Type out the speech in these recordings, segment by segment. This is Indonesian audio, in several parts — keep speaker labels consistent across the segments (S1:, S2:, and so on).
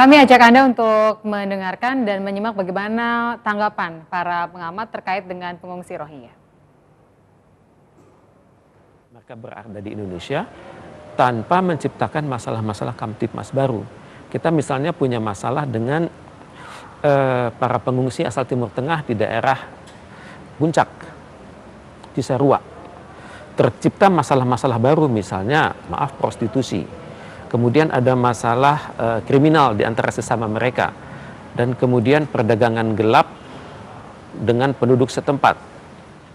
S1: Kami ajak Anda untuk mendengarkan dan menyimak bagaimana tanggapan para pengamat terkait dengan pengungsi Rohingya.
S2: Mereka berada di Indonesia tanpa menciptakan masalah-masalah kamtipmas baru. Kita misalnya punya masalah dengan para pengungsi asal Timur Tengah di daerah Puncak, Cisarua. Tercipta masalah-masalah baru, misalnya prostitusi. Kemudian ada masalah kriminal di antara sesama mereka. Dan kemudian perdagangan gelap dengan penduduk setempat.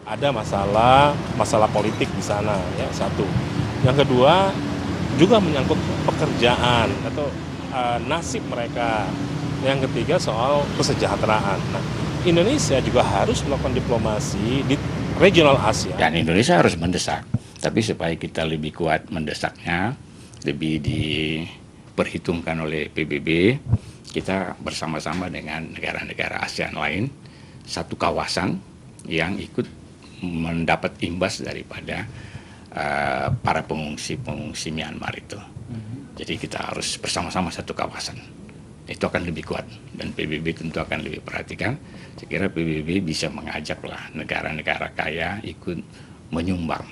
S3: Ada masalah politik di sana, ya, satu. Yang kedua, juga menyangkut pekerjaan atau nasib mereka. Yang ketiga soal kesejahteraan. Nah, Indonesia juga harus melakukan diplomasi di regional Asia.
S4: Dan Indonesia harus mendesak, tapi supaya kita lebih kuat mendesaknya, lebih diperhitungkan oleh PBB, kita bersama-sama dengan negara-negara ASEAN lain, satu kawasan yang ikut mendapat imbas daripada para pengungsi Myanmar itu. Jadi kita harus bersama-sama satu kawasan. Itu akan lebih kuat dan PBB tentu akan lebih perhatikan. Saya kira PBB bisa mengajaklah negara-negara kaya ikut menyumbang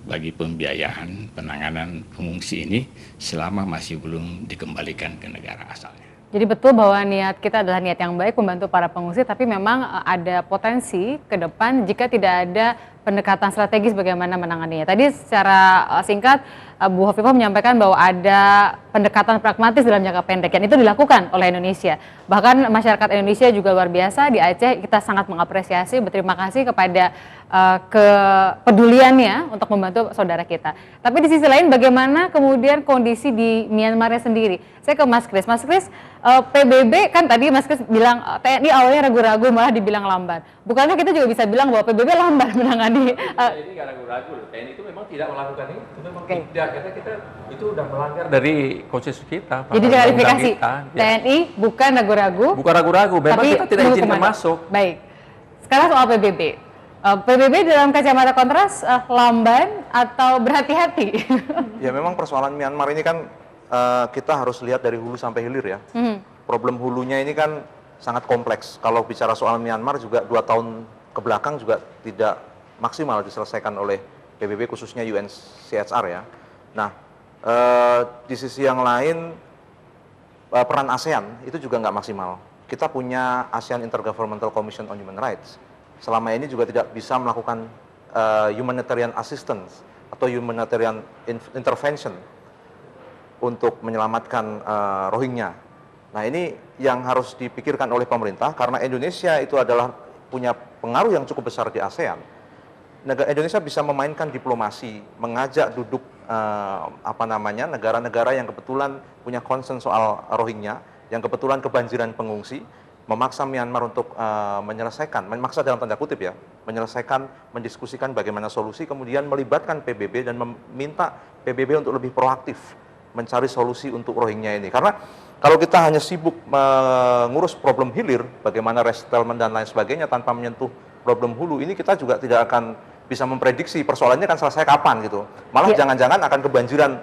S4: bagi pembiayaan penanganan pengungsi ini selama masih belum dikembalikan ke negara asalnya.
S1: Jadi betul bahwa niat kita adalah niat yang baik membantu para pengungsi, tapi memang ada potensi ke depan jika tidak ada pendekatan strategis bagaimana menanganinya. Tadi secara singkat Bu Hovifah menyampaikan bahwa ada pendekatan pragmatis dalam jangka pendek dan itu dilakukan oleh Indonesia. Bahkan masyarakat Indonesia juga luar biasa di Aceh, kita sangat mengapresiasi, berterima kasih kepada kepeduliannya untuk membantu saudara kita. Tapi di sisi lain bagaimana kemudian kondisi di Myanmarnya sendiri? Saya ke Mas Kris. Mas Kris, PBB kan tadi Mas Kris bilang TNI awalnya ragu-ragu malah dibilang lamban. Bukankah kita juga bisa bilang bahwa PBB lamban menangani?
S2: Ini nggak ragu-ragu loh. TNI itu memang tidak melakukan itu. Memang tidak. Karena kita itu udah melanggar dari konstitusi kita.
S1: Jadi klarifikasi, TNI bukan ragu-ragu.
S2: Bukan ragu-ragu. Memang kita tidak izinkan masuk.
S1: Baik. Sekarang soal PBB. PBB dalam kacamata kontras lamban atau berhati-hati?
S5: Ya memang persoalan Myanmar ini kan kita harus lihat dari hulu sampai hilir ya. Problem hulunya ini kan sangat kompleks. Kalau bicara soal Myanmar juga 2 tahun ke belakang juga tidak maksimal diselesaikan oleh PBB khususnya UNCHR ya. Nah di sisi yang lain peran ASEAN itu juga nggak maksimal. Kita punya ASEAN Intergovernmental Commission on Human Rights. Selama ini juga tidak bisa melakukan humanitarian assistance atau humanitarian intervention untuk menyelamatkan Rohingya. Nah ini yang harus dipikirkan oleh pemerintah karena Indonesia itu adalah punya pengaruh yang cukup besar di ASEAN. Indonesia bisa memainkan diplomasi, mengajak duduk negara-negara yang kebetulan punya concern soal Rohingya, yang kebetulan kebanjiran pengungsi, memaksa Myanmar untuk menyelesaikan, memaksa dalam tanda kutip ya, menyelesaikan, mendiskusikan bagaimana solusi, kemudian melibatkan PBB dan meminta PBB untuk lebih proaktif mencari solusi untuk Rohingya ini. Karena kalau kita hanya sibuk mengurus problem hilir, bagaimana resettlement dan lain sebagainya tanpa menyentuh problem hulu, ini kita juga tidak akan bisa memprediksi persoalannya akan selesai kapan gitu. Malah jangan-jangan akan kebanjiran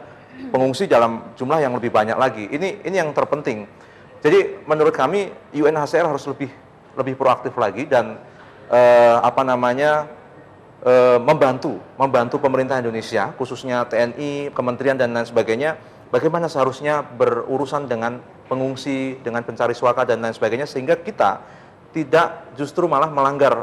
S5: pengungsi dalam jumlah yang lebih banyak lagi. Ini yang terpenting. Jadi menurut kami UNHCR harus lebih proaktif lagi dan membantu pemerintah Indonesia khususnya TNI, kementerian dan lain sebagainya bagaimana seharusnya berurusan dengan pengungsi, dengan pencari suaka dan lain sebagainya sehingga kita tidak justru malah melanggar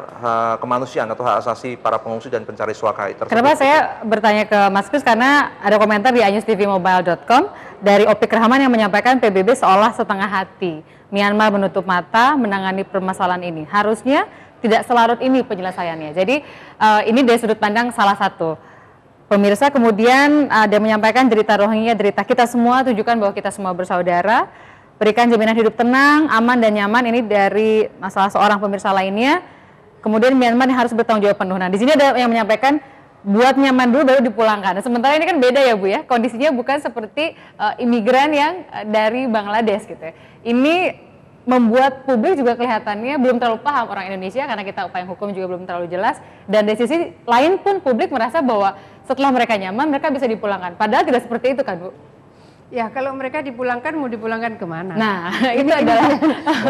S5: kemanusiaan atau hak asasi para pengungsi dan pencari suaka tersebut.
S1: Kenapa saya bertanya ke Mas Kris karena ada komentar di iNewsTVMobile.com dari Opik Rahman yang menyampaikan PBB seolah setengah hati. Myanmar menutup mata menangani permasalahan ini. Harusnya tidak selarut ini penyelesaiannya. Jadi ini dari sudut pandang salah satu. Pemirsa kemudian ada menyampaikan derita Rohingya, derita kita semua, tunjukkan bahwa kita semua bersaudara. Berikan jaminan hidup tenang, aman dan nyaman, ini dari masalah seorang pemirsa lainnya. Kemudian Myanmar harus bertanggung jawab penuh. Nah di sini ada yang menyampaikan buat nyaman dulu baru dipulangkan. Sementara ini kan beda ya Bu ya, kondisinya bukan seperti imigran yang dari Bangladesh gitu ya. Ini membuat publik juga kelihatannya belum terlalu paham orang Indonesia karena kita upaya hukum juga belum terlalu jelas. Dan dari sisi lain pun publik merasa bahwa setelah mereka nyaman mereka bisa dipulangkan. Padahal tidak seperti itu kan Bu?
S6: Ya, kalau mereka dipulangkan, mau dipulangkan kemana?
S1: Nah, itu adalah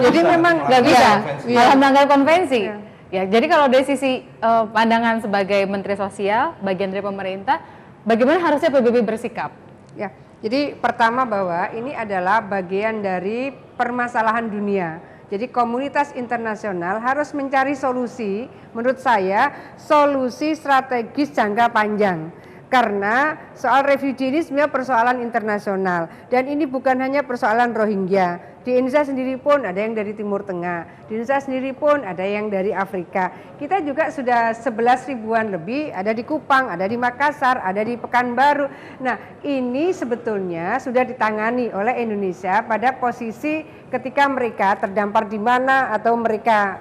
S6: Jadi memang
S1: nggak bisa,
S6: iya.
S1: malah melanggar konvensi.
S6: Iya.
S1: Ya, jadi kalau dari sisi pandangan sebagai Menteri Sosial, bagian dari pemerintah, bagaimana harusnya PBB bersikap?
S6: Ya, jadi pertama bahwa ini adalah bagian dari permasalahan dunia. Jadi komunitas internasional harus mencari solusi, menurut saya, solusi strategis jangka panjang. Karena soal refugee ini sebenarnya persoalan internasional. Dan ini bukan hanya persoalan Rohingya. Di Indonesia sendiri pun ada yang dari Timur Tengah. Di Indonesia sendiri pun ada yang dari Afrika. Kita juga sudah 11 ribuan lebih, ada di Kupang, ada di Makassar, ada di Pekanbaru. Nah, ini sebetulnya sudah ditangani oleh Indonesia pada posisi ketika mereka terdampar di mana atau mereka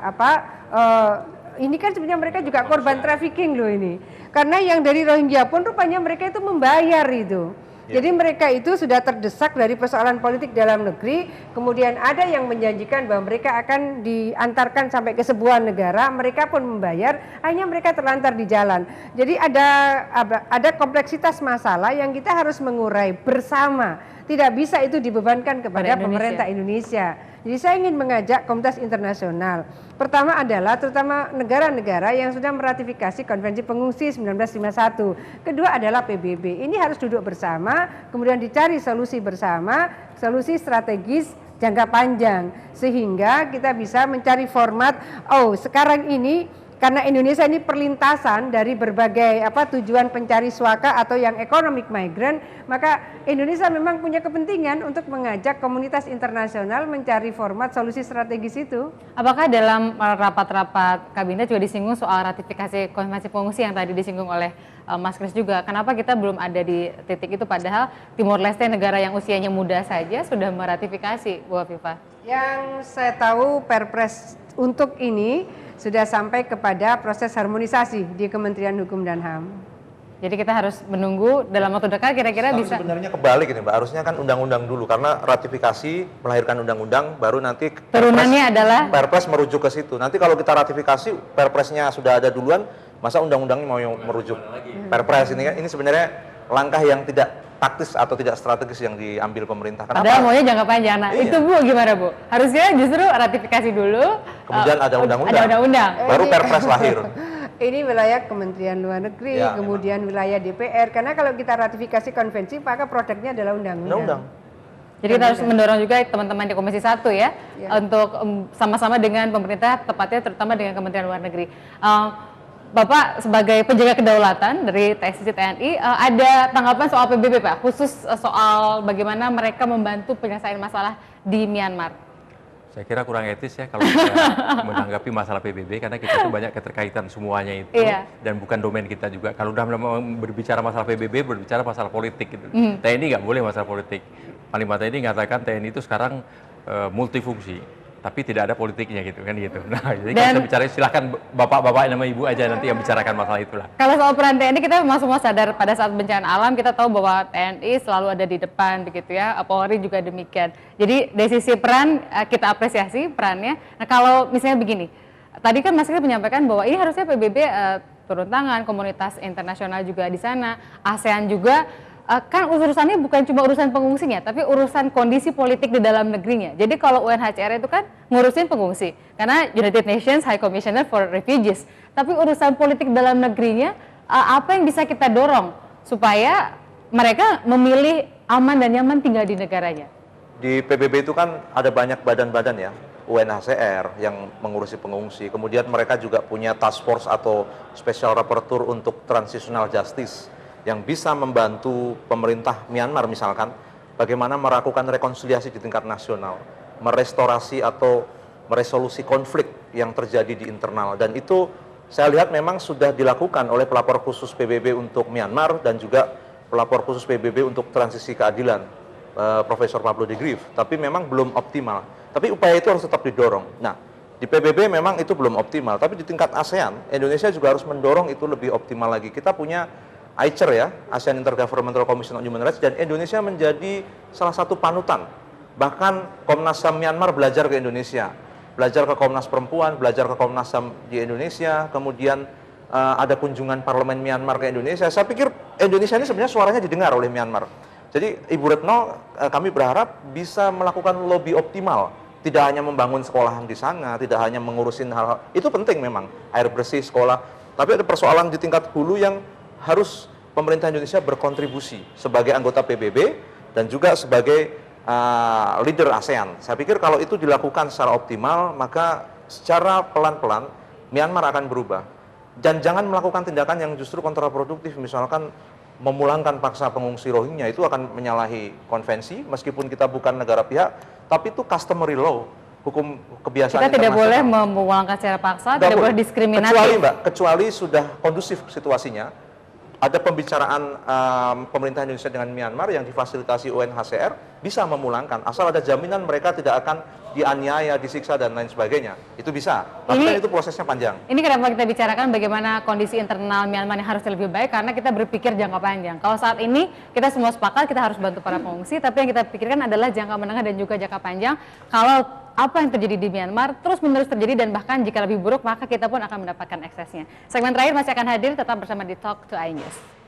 S6: ini kan sebenarnya mereka juga korban trafficking loh ini. Karena yang dari Rohingya pun rupanya mereka itu membayar itu. Jadi mereka itu sudah terdesak dari persoalan politik dalam negeri, kemudian ada yang menjanjikan bahwa mereka akan diantarkan sampai ke sebuah negara, mereka pun membayar, hanya mereka terlantar di jalan. Jadi ada kompleksitas masalah yang kita harus mengurai bersama. Tidak bisa itu dibebankan kepada pemerintah Indonesia. Jadi saya ingin mengajak komunitas internasional. Pertama adalah terutama negara-negara yang sudah meratifikasi Konvensi Pengungsi 1951. Kedua adalah PBB. Ini harus duduk bersama, kemudian dicari solusi bersama, solusi strategis jangka panjang. Sehingga kita bisa mencari format, sekarang ini karena Indonesia ini perlintasan dari berbagai tujuan pencari suaka atau yang economic migrant, maka Indonesia memang punya kepentingan untuk mengajak komunitas internasional mencari format solusi strategis itu.
S1: Apakah dalam rapat-rapat kabinet juga disinggung soal ratifikasi konvensi pengungsi yang tadi disinggung oleh Mas Kris juga? Kenapa kita belum ada di titik itu padahal Timor Leste negara yang usianya muda saja sudah meratifikasi, Bu Afifah?
S6: Yang saya tahu Perpres untuk ini sudah sampai kepada proses harmonisasi di Kementerian Hukum dan HAM.
S1: Jadi kita harus menunggu dalam waktu dekat kira-kira bisa.
S5: Sebenarnya kebalik ini Mbak, harusnya kan undang-undang dulu karena ratifikasi melahirkan undang-undang, baru nanti
S1: turunannya adalah
S5: Perpres merujuk ke situ. Nanti kalau kita ratifikasi Perpresnya sudah ada duluan, masa undang-undangnya mau merujuk Perpres ini kan? Ini sebenarnya langkah yang tidak taktis atau tidak strategis yang diambil pemerintah. Kenapa?
S1: Padahal maunya jangka panjang. Nah, itu Bu gimana Bu? Harusnya justru ratifikasi dulu.
S5: Kemudian ada undang-undang.
S1: Ada undang-undang.
S5: Baru Perpres lahir.
S6: Ini wilayah Kementerian Luar Negeri, kemudian wilayah DPR. Karena kalau kita ratifikasi konvensi, maka produknya adalah undang-undang.
S1: Jadi kita harus mendorong juga teman-teman di Komisi 1 ya, untuk sama-sama dengan pemerintah, tepatnya terutama dengan Kementerian Luar Negeri. Bapak sebagai penjaga kedaulatan dari TSC TNI, ada tanggapan soal PBB Pak, khusus soal bagaimana mereka membantu penyelesaian masalah di Myanmar?
S7: Saya kira kurang etis ya kalau kita menanggapi masalah PBB karena kita itu banyak keterkaitan semuanya itu dan bukan domain kita juga. Kalau udah berbicara masalah PBB, berbicara masalah politik gitu. TNI nggak boleh masalah politik. Panglima TNI mengatakan TNI itu sekarang multifungsi. Tapi tidak ada politiknya gitu kan gitu. Nah, jadi kita bicara silahkan bapak-bapak nama ibu aja nanti yang bicarakan masalah itulah.
S1: Kalau soal peran TNI kita memang semua sadar pada saat bencana alam kita tahu bahwa TNI selalu ada di depan begitu ya. Polri juga demikian. Jadi dari sisi peran kita apresiasi perannya. Nah, kalau misalnya begini, tadi kan Mas Kris menyampaikan bahwa ini harusnya PBB turun tangan, komunitas internasional juga di sana, ASEAN juga. Kan urusannya bukan cuma urusan pengungsinya, tapi urusan kondisi politik di dalam negerinya. Jadi kalau UNHCR itu kan ngurusin pengungsi, karena United Nations High Commissioner for Refugees. Tapi urusan politik dalam negerinya, apa yang bisa kita dorong supaya mereka memilih aman dan nyaman tinggal di negaranya?
S5: Di PBB itu kan ada banyak badan-badan ya, UNHCR yang mengurusi pengungsi, kemudian mereka juga punya task force atau special rapporteur untuk transitional justice, yang bisa membantu pemerintah Myanmar misalkan bagaimana melakukan rekonsiliasi di tingkat nasional, merestorasi atau meresolusi konflik yang terjadi di internal, dan itu saya lihat memang sudah dilakukan oleh pelapor khusus PBB untuk Myanmar dan juga pelapor khusus PBB untuk transisi keadilan, Profesor Pablo de Greiff, tapi memang belum optimal. Tapi upaya itu harus tetap didorong. Nah, di PBB memang itu belum optimal, tapi di tingkat ASEAN, Indonesia juga harus mendorong itu lebih optimal lagi. Kita punya AICHR ya, ASEAN Intergovernmental Commission on Human Rights, dan Indonesia menjadi salah satu panutan. Bahkan Komnas HAM Myanmar belajar ke Indonesia, belajar ke Komnas Perempuan, belajar ke Komnas HAM di Indonesia, kemudian ada kunjungan Parlemen Myanmar ke Indonesia. Saya pikir Indonesia ini sebenarnya suaranya didengar oleh Myanmar. Jadi Ibu Retno, kami berharap bisa melakukan lobby optimal. Tidak hanya membangun sekolahan di sana, tidak hanya mengurusin hal-hal, itu penting memang, air bersih, sekolah. Tapi ada persoalan di tingkat hulu yang harus pemerintah Indonesia berkontribusi sebagai anggota PBB dan juga sebagai leader ASEAN. Saya pikir kalau itu dilakukan secara optimal, maka secara pelan-pelan Myanmar akan berubah. Dan jangan melakukan tindakan yang justru kontraproduktif, misalkan memulangkan paksa pengungsi Rohingya, itu akan menyalahi konvensi, meskipun kita bukan negara pihak, tapi itu customary law, hukum kebiasaan
S1: kita tidak boleh
S5: internasional.
S1: memulangkan secara paksa, tidak boleh diskriminatif.
S5: Kecuali Mbak, kecuali sudah kondusif situasinya, ada pembicaraan pemerintah Indonesia dengan Myanmar yang difasilitasi UNHCR, bisa memulangkan, asal ada jaminan mereka tidak akan dianiaya, disiksa, dan lain sebagainya. Itu bisa, tapi kan itu prosesnya panjang.
S1: Ini kenapa kita bicarakan bagaimana kondisi internal Myanmar yang harusnya lebih baik, karena kita berpikir jangka panjang. Kalau saat ini kita semua sepakat kita harus bantu para pengungsi, tapi yang kita pikirkan adalah jangka menengah dan juga jangka panjang. Kalau apa yang terjadi di Myanmar terus menerus terjadi, dan bahkan jika lebih buruk maka kita pun akan mendapatkan eksesnya. Segmen terakhir masih akan hadir, tetap bersama di Talk to iNews.